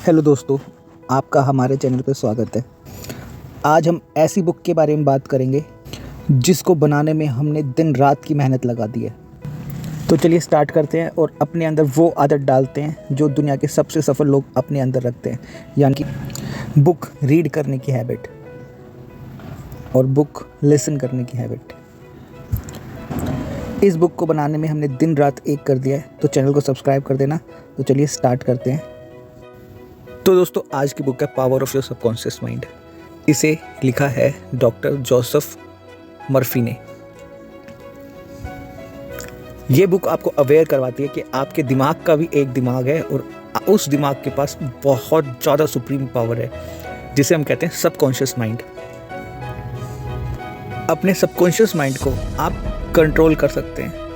Hello दोस्तों, आपका हमारे चैनल पर स्वागत है। आज हम ऐसी बुक के बारे में बात करेंगे जिसको बनाने में हमने दिन रात की मेहनत लगा दी है। तो चलिए स्टार्ट करते हैं और अपने अंदर वो आदत डालते हैं जो दुनिया के सबसे सफल लोग अपने अंदर रखते हैं, यानी कि बुक रीड करने की हैबिट और बुक लिसन करने की हैबिट। इस बुक को बनाने में हमने दिन रात एक कर दिया है, तो चैनल को सब्सक्राइब कर देना। तो चलिए स्टार्ट करते हैं। तो दोस्तों, आज की बुक है power of your subconscious mind. इसे लिखा है डॉक्टर जोसेफ मर्फी ने। ये बुक आपको अवेयर करवाती है कि आपके दिमाग का भी एक दिमाग है और उस दिमाग के पास बहुत ज़्यादा सुप्रीम पावर है, जिसे हम कहते हैं सबकॉन्शियस माइंड। अपने सबकॉन्शियस माइंड को आप कंट्रोल कर सकते हैं।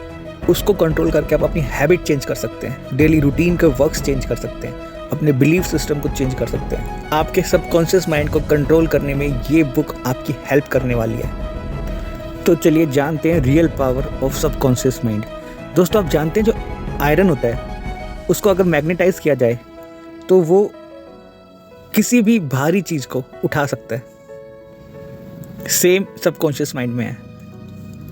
उसको कंट्रोल करके आप अपनी हैबिट चेंज कर सकते हैं, डेली रूटीन के वर्क्स चेंज कर सकते हैं, अपने बिलीफ सिस्टम को चेंज कर सकते हैं। आपके सबकॉन्शियस माइंड को कंट्रोल करने में ये बुक आपकी हेल्प करने वाली है। तो चलिए जानते हैं real power of subconscious mind. दोस्तों, आप जानते हैं जो आयरन होता है उसको अगर मैग्नेटाइज किया जाए तो वो किसी भी भारी चीज़ को उठा सकता है। सेम सबकॉन्शियस माइंड में है।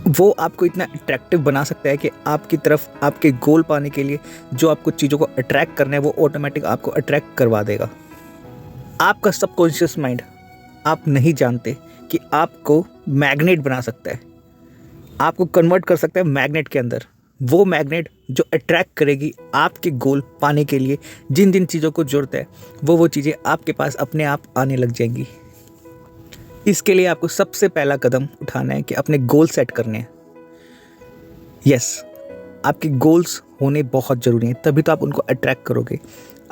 वो आपको इतना अट्रैक्टिव बना सकता है कि आपकी तरफ आपके गोल पाने के लिए जो आपको चीज़ों को अट्रैक्ट करना है वो ऑटोमेटिक आपको अट्रैक्ट करवा देगा। आपका सबकॉन्शियस माइंड, आप नहीं जानते कि आपको मैग्नेट बना सकता है, आपको कन्वर्ट कर सकता है मैग्नेट के अंदर। वो मैग्नेट जो अट्रैक्ट करेगी आपके गोल पाने के लिए जिन जिन चीज़ों को ज़रूरत है, वो चीज़ें आपके पास अपने आप आने लग जाएंगी। इसके लिए आपको सबसे पहला कदम उठाना है कि अपने गोल सेट करने हैं। यस, आपके गोल्स होने बहुत ज़रूरी हैं, तभी तो आप उनको अट्रैक्ट करोगे।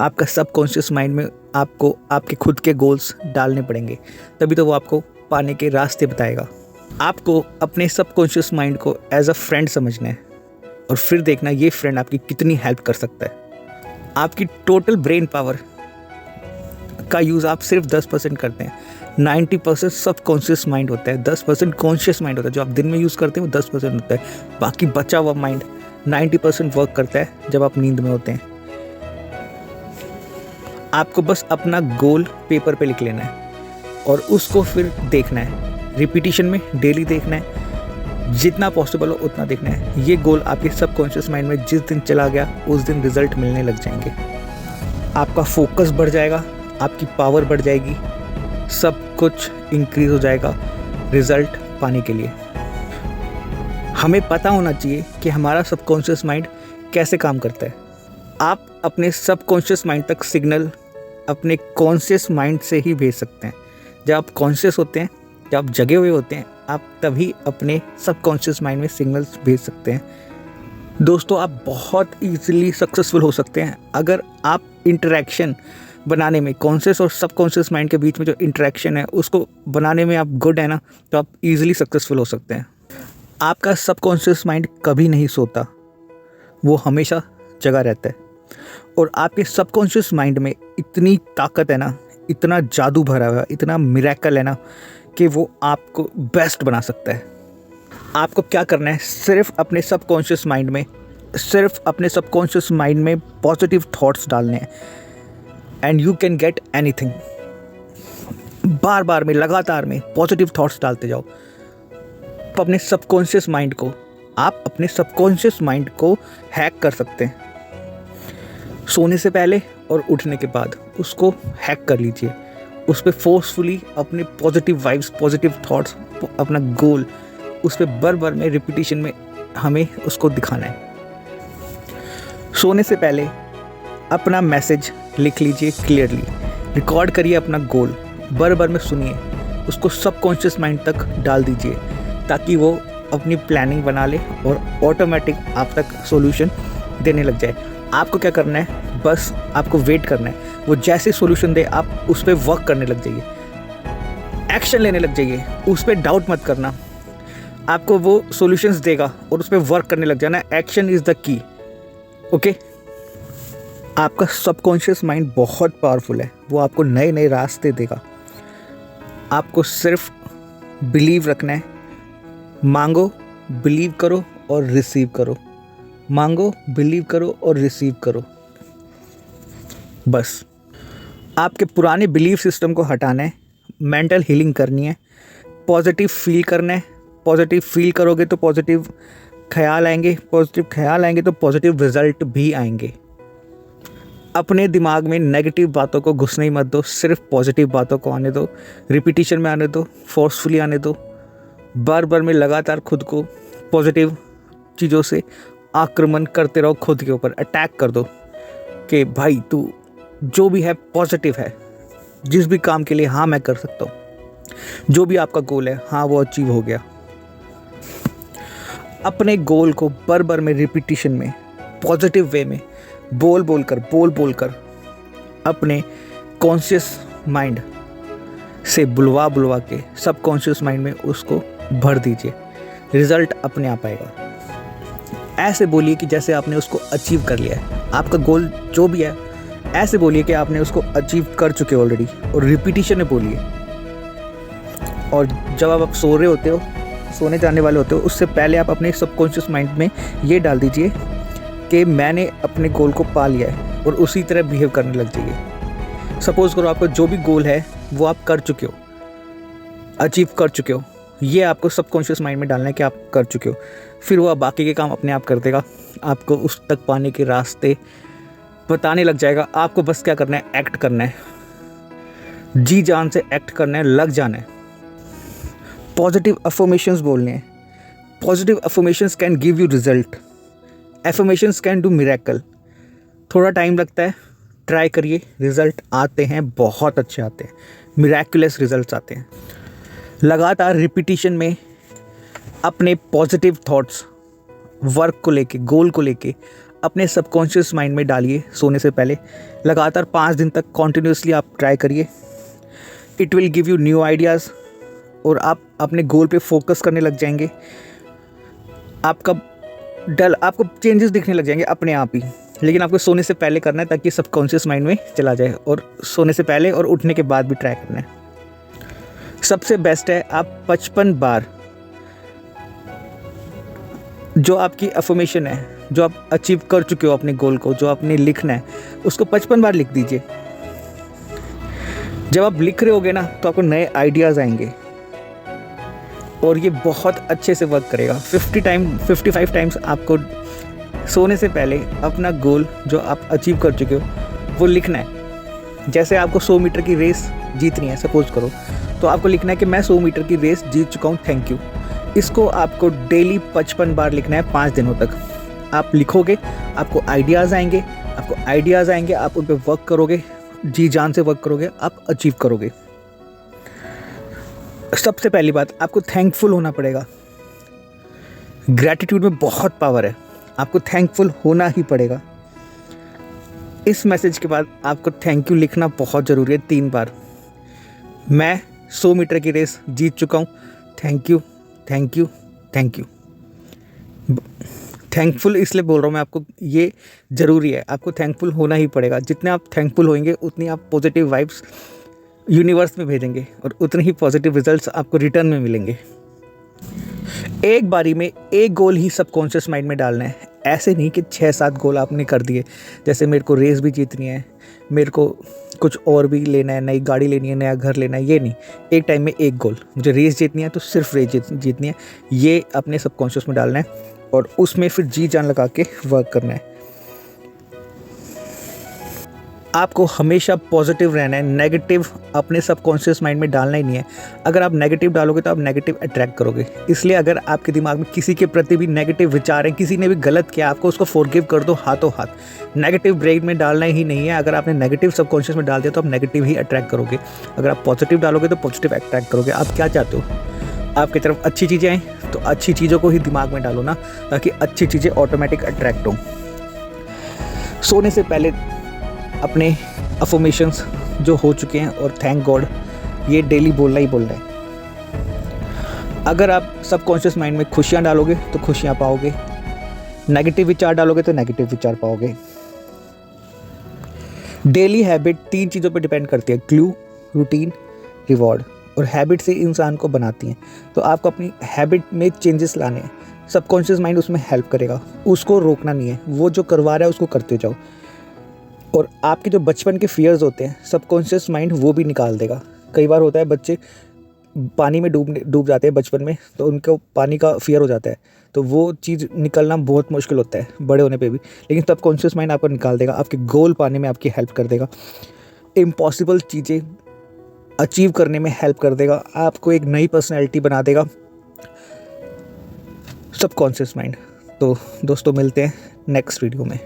आपका सबकॉन्शियस माइंड में आपको आपके खुद के गोल्स डालने पड़ेंगे, तभी तो वो आपको पाने के रास्ते बताएगा। आपको अपने सबकॉन्शियस माइंड को एज अ फ्रेंड समझना है और फिर देखना ये फ्रेंड आपकी कितनी हेल्प कर सकता है। आपकी टोटल ब्रेन पावर का यूज़ आप सिर्फ 10% करते हैं। 90% सबकॉन्शियस माइंड होता है, 10% कॉन्शियस माइंड होता है। जो आप दिन में यूज़ करते हैं वो 10% होता है। बाकी बचा हुआ माइंड 90% वर्क करता है जब आप नींद में होते हैं। आपको बस अपना गोल पेपर पे लिख लेना है और उसको फिर देखना है, रिपीटिशन में डेली देखना है, जितना पॉसिबल हो उतना देखना है। ये गोल आपके सबकॉन्शियस माइंड में जिस दिन चला गया उस दिन रिजल्ट मिलने लग जाएंगे। आपका फोकस बढ़ जाएगा, आपकी पावर बढ़ जाएगी, सब कुछ इंक्रीज हो जाएगा रिजल्ट पाने के लिए। हमें पता होना चाहिए कि हमारा सबकॉन्शियस माइंड कैसे काम करता है। आप अपने सबकॉन्शियस माइंड तक सिग्नल अपने कॉन्शियस माइंड से ही भेज सकते हैं। जब आप कॉन्शियस होते हैं, जब आप जगे हुए होते हैं, आप तभी अपने सबकॉन्शियस माइंड में सिग्नल्स भेज सकते हैं। दोस्तों, आप बहुत ईजिली सक्सेसफुल हो सकते हैं अगर आप इंटरेक्शन बनाने में, कॉन्शियस और सबकॉन्शियस माइंड के बीच में जो इंटरेक्शन है उसको बनाने में आप गुड है ना, तो आप इजीली सक्सेसफुल हो सकते हैं। आपका सबकॉन्शियस माइंड कभी नहीं सोता, वो हमेशा जगा रहता है। और आपके सबकॉन्शियस माइंड में इतनी ताकत है ना, इतना जादू भरा हुआ है, इतना मिरेकल है ना कि वो आपको बेस्ट बना सकता है। आपको क्या करना है, सिर्फ अपने सबकॉन्शियस माइंड में पॉजिटिव थॉट्स डालने हैं and you can get anything. बार बार में, लगातार में पॉजिटिव थॉट्स डालते जाओ। अपने सबकॉन्शियस माइंड को हैक कर सकते हैं। सोने से पहले और उठने के बाद उसको हैक कर लीजिए। उस पर फोर्सफुली अपने पॉजिटिव वाइब्स, पॉजिटिव थॉट्स, अपना गोल उस पर बार में रिपीटिशन में हमें उसको दिखाना है। सोने से पहले अपना मैसेज लिख लीजिए क्लियरली, रिकॉर्ड करिए अपना गोल, बार में सुनिए, उसको सबकॉन्शियस माइंड तक डाल दीजिए ताकि वो अपनी प्लानिंग बना ले और ऑटोमेटिक आप तक सॉल्यूशन देने लग जाए। आपको क्या करना है, बस आपको वेट करना है। वो जैसे सॉल्यूशन दे आप उस पर वर्क करने लग जाइए, एक्शन लेने लग जाइए, उस पर डाउट मत करना। आपको वो सॉल्यूशंस देगा और उस पर वर्क करने लग जाना। Action is the key. Okay, आपका सबकॉन्शियस माइंड बहुत पावरफुल है, वो आपको नए नए रास्ते देगा। आपको सिर्फ बिलीव रखना है। मांगो, बिलीव करो और रिसीव करो। मांगो, बिलीव करो और रिसीव करो, बस। आपके पुराने बिलीफ सिस्टम को हटाना है, मेंटल हीलिंग करनी है, पॉजिटिव फील करना है। पॉजिटिव फील करोगे तो पॉजिटिव ख्याल आएंगे, पॉजिटिव ख्याल आएंगे तो पॉजिटिव रिजल्ट भी आएंगे। अपने दिमाग में नेगेटिव बातों को घुसने ही मत दो, सिर्फ पॉजिटिव बातों को आने दो, रिपीटिशन में आने दो, फोर्सफुली आने दो। बार बार में लगातार खुद को पॉजिटिव चीज़ों से आक्रमण करते रहो, खुद के ऊपर अटैक कर दो कि भाई तू जो भी है पॉजिटिव है, जिस भी काम के लिए हाँ मैं कर सकता हूँ, जो भी आपका गोल है हाँ वो अचीव हो गया। अपने गोल को बार बार में रिपीटिशन में पॉजिटिव वे में बोल बोल कर अपने कॉन्शियस माइंड से बुलवा के सबकॉन्शियस माइंड में उसको भर दीजिए, रिजल्ट अपने आप आएगा। ऐसे बोलिए कि जैसे आपने उसको अचीव कर लिया है। आपका गोल जो भी है ऐसे बोलिए कि आपने उसको अचीव कर चुके हो ऑलरेडी, और रिपीटिशन में बोलिए। और जब आप सो रहे होते हो, सोने जाने वाले होते हो, उससे पहले आप अपने सबकॉन्शियस माइंड में ये डाल दीजिए कि मैंने अपने गोल को पा लिया है, और उसी तरह बिहेव करने लग जाइए। सपोज़ करो आपका जो भी गोल है वो आप कर चुके हो, अचीव कर चुके हो, ये आपको सबकॉन्शियस माइंड में डालना है कि आप कर चुके हो। फिर वो बाकी के काम अपने आप कर देगा, आपको उस तक पाने के रास्ते बताने लग जाएगा। आपको बस क्या करना है, एक्ट करना है, जी जान से एक्ट करना है, लग जाना है। पॉजिटिव अफर्मेशंस बोलने हैं। Positive affirmations can give you result, affirmations can do miracle. थोड़ा टाइम लगता है, ट्राई करिए, रिजल्ट आते हैं, बहुत अच्छे आते हैं, मिरेकुलस रिजल्ट्स आते हैं। लगातार रिपीटिशन में अपने पॉजिटिव थॉट्स वर्क को लेके, गोल को लेके अपने सबकॉन्शियस माइंड में डालिए सोने से पहले। लगातार 5 दिन तक कॉन्टिन्यूसली आप ट्राई करिए। It will give you new ideas, और आप अपने गोल पे फोकस करने लग जाएंगे। आपको चेंजेस दिखने लग जाएंगे अपने आप ही। लेकिन आपको सोने से पहले करना है ताकि सबकॉन्शियस माइंड में चला जाए, और सोने से पहले और उठने के बाद भी ट्राई करना है। सबसे बेस्ट है आप 55 बार जो आपकी अफर्मेशन है, जो आप अचीव कर चुके हो अपने गोल को, जो आपने लिखना है, उसको 55 बार लिख दीजिए। जब आप लिख रहे होगे ना तो आपको नए आइडियाज़ आएंगे, और ये बहुत अच्छे से वर्क करेगा। 55 टाइम्स आपको सोने से पहले अपना गोल जो आप अचीव कर चुके हो वो लिखना है। जैसे आपको 100 मीटर की रेस जीतनी है सपोज करो, तो आपको लिखना है कि मैं 100 मीटर की रेस जीत चुका हूँ, थैंक यू। इसको आपको डेली 55 बार लिखना है 5 दिनों तक। आप लिखोगे, आपको आइडियाज़ आएंगे, आप उन पर वर्क करोगे, जी जान से वर्क करोगे, आप अचीव करोगे। सबसे पहली बात, आपको थैंकफुल होना पड़ेगा। ग्रैटिट्यूड में बहुत पावर है, आपको थैंकफुल होना ही पड़ेगा। इस मैसेज के बाद आपको थैंक यू लिखना बहुत ज़रूरी है 3 बार। मैं 100 मीटर की रेस जीत चुका हूँ, thank you, thank you, thank you. Thankful इसलिए बोल रहा हूँ मैं आपको, ये ज़रूरी है, आपको थैंकफुल होना ही पड़ेगा। जितने आप थैंकफुल होंगे उतनी आप पॉजिटिव वाइब्स यूनिवर्स में भेजेंगे, और उतने ही पॉजिटिव रिजल्ट्स आपको रिटर्न में मिलेंगे। एक बारी में एक गोल ही सबकॉन्शियस माइंड में डालना है। ऐसे नहीं कि 6-7 गोल आपने कर दिए, जैसे मेरे को रेस भी जीतनी है, मेरे को कुछ और भी लेना है, नई गाड़ी लेनी है, नया घर लेना है, ये नहीं। एक टाइम में एक गोल, मुझे रेस जीतनी है तो सिर्फ रेस जीतनी है, ये अपने सबकॉन्शियस में डालना है, और उसमें फिर जी जान लगा के वर्क करना है। आपको हमेशा पॉजिटिव रहना है, नेगेटिव अपने सबकॉन्शियस माइंड में डालना ही नहीं है। अगर आप नेगेटिव डालोगे तो आप नेगेटिव अट्रैक्ट करोगे। इसलिए अगर आपके दिमाग में किसी के प्रति भी नेगेटिव विचार हैं, किसी ने भी गलत किया, आपको उसको फॉरगिव कर दो हाथों हाथ। नेगेटिव ब्रेन में डालना ही नहीं है। अगर आपने नेगेटिव सबकॉन्शियस में डाल दिया तो आप नेगेटिव ही अट्रैक्ट करोगे। अगर आप पॉजिटिव डालोगे तो पॉजिटिव अट्रैक्ट करोगे। आप क्या चाहते हो, आपकी तरफ अच्छी चीज़ें आएँ, तो अच्छी चीज़ों को ही दिमाग में डालो ना, ताकि अच्छी चीज़ें ऑटोमेटिक अट्रैक्ट हों। सोने से पहले अपने अफर्मेशंस जो हो चुके हैं और थैंक गॉड, ये डेली बोलना ही बोलना है। अगर आप सबकॉन्शियस माइंड में खुशियाँ डालोगे तो खुशियाँ पाओगे, नेगेटिव विचार डालोगे तो नेगेटिव विचार पाओगे। डेली हैबिट 3 चीज़ों पर डिपेंड करती है, क्लू, रूटीन, रिवॉर्ड। और हैबिट से इंसान को बनाती हैं। तो आपको अपनी हैबिट में चेंजेस लाने हैं। सबकॉन्शियस माइंड उसमें हेल्प करेगा, उसको रोकना नहीं है। वो जो करवा रहा है उसको करते जाओ। और आपके जो बचपन के फियर्स होते हैं सबकॉन्शियस माइंड वो भी निकाल देगा। कई बार होता है बच्चे पानी में डूब जाते हैं बचपन में, तो उनको पानी का फियर हो जाता है, तो वो चीज़ निकलना बहुत मुश्किल होता है बड़े होने पे भी। लेकिन सबकॉन्शियस माइंड आपको निकाल देगा, आपके गोल पाने में आपकी हेल्प कर देगा, इम्पॉसिबल चीज़ें अचीव करने में हेल्प कर देगा, आपको एक नई पर्सनैलिटी बना देगा सबकॉन्शियस माइंड। तो दोस्तों मिलते हैं नेक्स्ट वीडियो में।